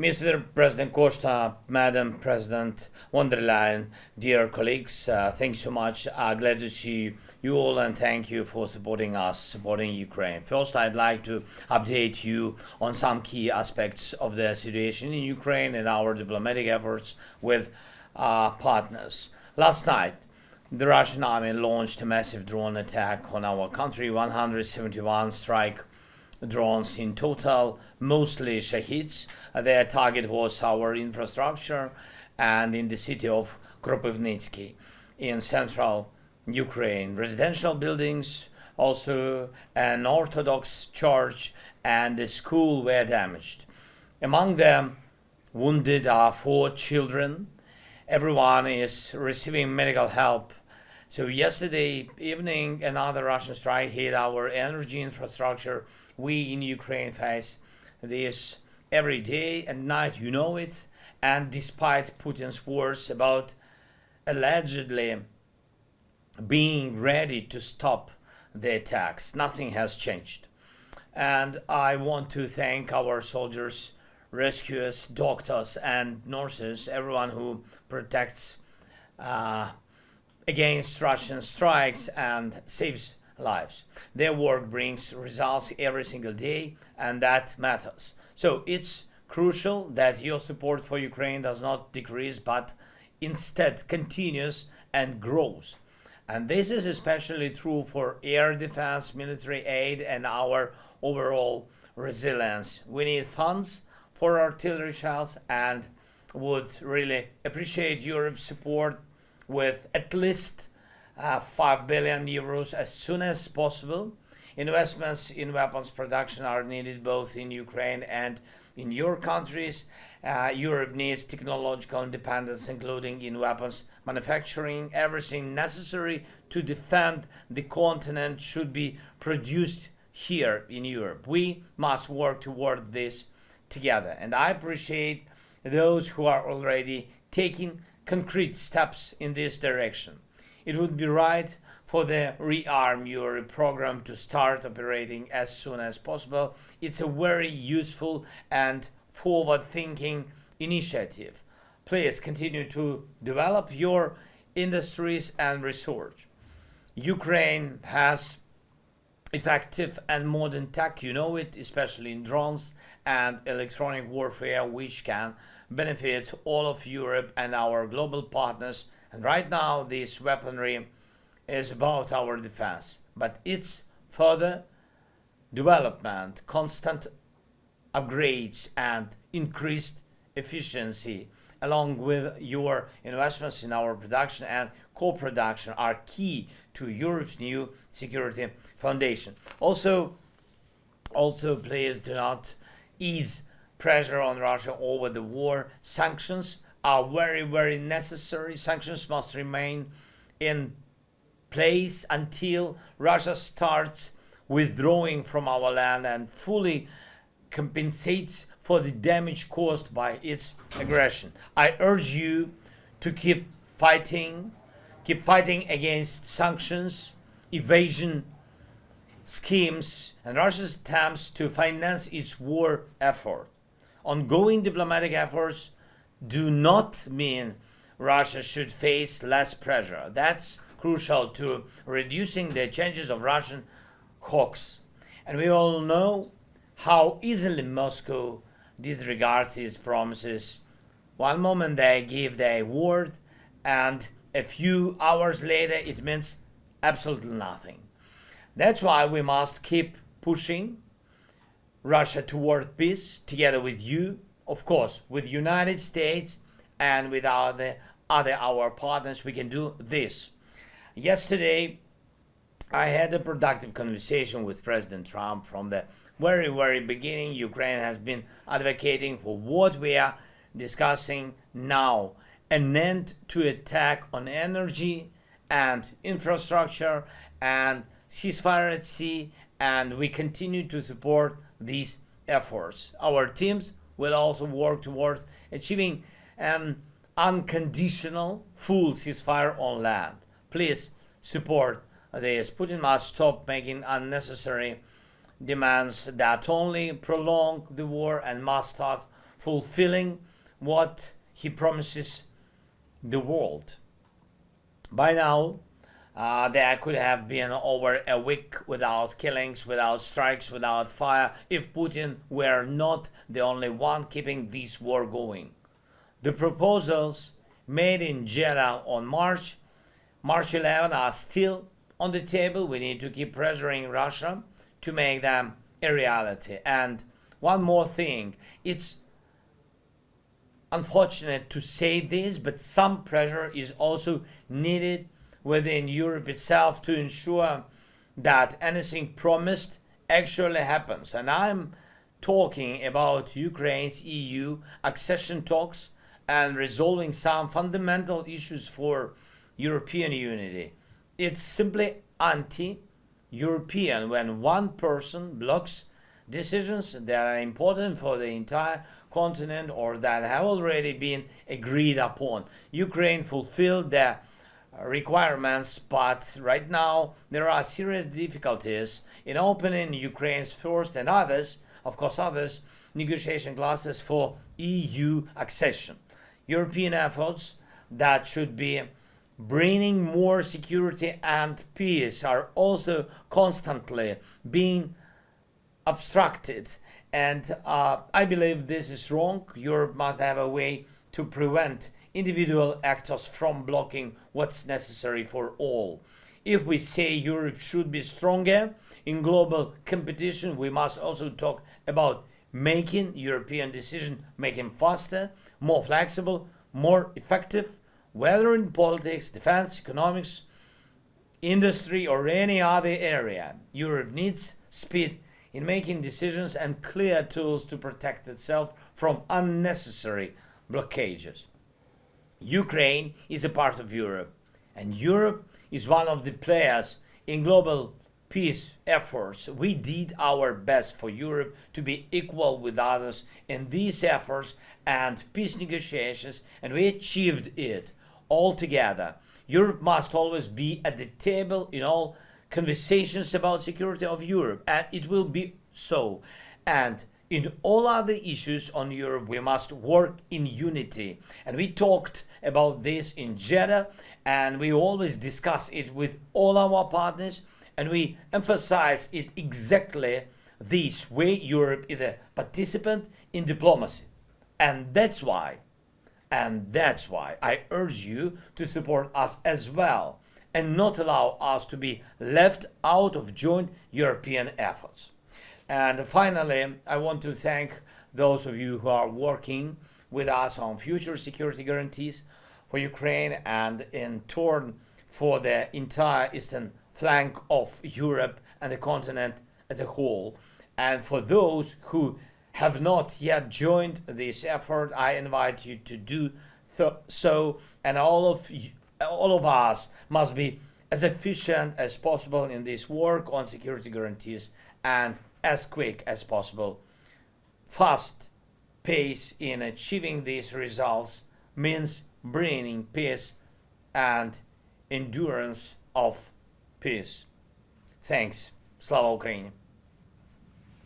Mr. President Pошта, Madam President von der Leyen, dear colleagues, thank you so much. Glad to see you all and thank you for supporting us, supporting Ukraine. First, I'd like to update you on some key aspects of the situation in Ukraine and our diplomatic efforts with partners. Last night, the Russian army launched a massive drone attack on our country, 171 strike drones in total, mostly Shahids. Their target was our infrastructure and in the city of Kropivnitsky in central Ukraine. Residential buildings, also an Orthodox church and a school were damaged. Among them wounded are 4 children. Everyone is receiving medical help. So yesterday evening, another Russian strike hit our energy infrastructure. We in Ukraine face this every day and night, you know it. And despite Putin's words about allegedly being ready to stop the attacks, nothing has changed. And I want to thank our soldiers, rescuers, doctors and nurses, everyone who protects against Russian strikes and saves lives. Their work brings results every single day, and that matters. So it's crucial that your support for Ukraine does not decrease, but instead continues and grows. And this is especially true for air defense, military aid, and our overall resilience. We need funds for artillery shells and would really appreciate Europe's support with at least 5 billion euros as soon as possible. Investments in weapons production are needed both in Ukraine and in your countries. Europe needs technological independence, including in weapons manufacturing. Everything necessary to defend the continent should be produced here in Europe. We must work toward this together. And I appreciate those who are already taking concrete steps in this direction. It would be right for the Rearm Europe program to start operating as soon as possible. It's a very useful and forward-thinking initiative. Please continue to develop your industries and research. Ukraine has effective and modern tech, you know it, especially in drones and electronic warfare, which can benefit all of Europe and our global partners. And right now, this weaponry is about our defense, but its further development, constant upgrades, and increased efficiency, along with your investments in our production and co-production, are key to Europe's new security foundation. Also, please do not ease pressure on Russia over the war. Sanctions are very, very necessary. Sanctions must remain in place until Russia starts withdrawing from our land and fully compensates for the damage caused by its aggression. I urge you to keep fighting against sanctions, evasion schemes, and Russia's attempts to finance its war effort. Ongoing diplomatic efforts do not mean Russia should face less pressure. That's crucial to reducing the chances of Russian hawks. And we all know how easily Moscow disregards its promises. One moment they give their word, and a few hours later it means absolutely nothing. That's why we must keep pushing Russia toward peace together with you, of course, with the United States and with our partners. We can do this. Yesterday, I had a productive conversation with President Trump. From the very, very beginning, Ukraine has been advocating for what we are discussing now, an end to attack on energy and infrastructure and ceasefire at sea, and we continue to support these efforts. Our teams will also work towards achieving an unconditional full ceasefire on land. Please support this. Putin must stop making unnecessary demands that only prolong the war and must start fulfilling what he promises the world. By now, there could have been over a week without killings, without strikes, without fire, if Putin were not the only one keeping this war going. The proposals made in Jeddah on March 11 are still on the table. We need to keep pressuring Russia to make them a reality. And one more thing, it's unfortunate to say this, but some pressure is also needed within Europe itself to ensure that anything promised actually happens. And I'm talking about Ukraine's EU accession talks and resolving some fundamental issues for European unity. It's simply anti-European when one person blocks decisions that are important for the entire continent or that have already been agreed upon. Ukraine fulfilled the requirements, but right now there are serious difficulties in opening Ukraine's first and others negotiation clusters for EU accession. European efforts that should be bringing more security and peace are also constantly being obstructed, and I believe this is wrong. Europe must have a way to prevent individual actors from blocking what's necessary for all. If we say Europe should be stronger in global competition, we must also talk about making European decision making faster, more flexible, more effective, whether in politics, defense, economics, industry, or any other area. Europe needs speed in making decisions and clear tools to protect itself from unnecessary blockages. Ukraine is a part of Europe, and Europe is one of the players in global peace efforts. We did our best for Europe to be equal with others in these efforts and peace negotiations, and we achieved it all together. Europe must always be at the table in all conversations about security of Europe, and it will be so. And in all other issues on Europe, we must work in unity. And we talked about this in Jeddah, and we always discuss it with all our partners, and we emphasize it exactly this way. Europe is a participant in diplomacy. And that's why I urge you to support us as well and not allow us to be left out of joint European efforts. And finally, I want to thank those of you who are working with us on future security guarantees for Ukraine and in turn for the entire eastern flank of Europe and the continent as a whole. And for those who have not yet joined this effort, I invite you to do so, and all of us must be as efficient as possible in this work on security guarantees and as quick as possible. Fast pace in achieving these results means bringing peace and endurance of peace. Thanks. Slava Ukraini.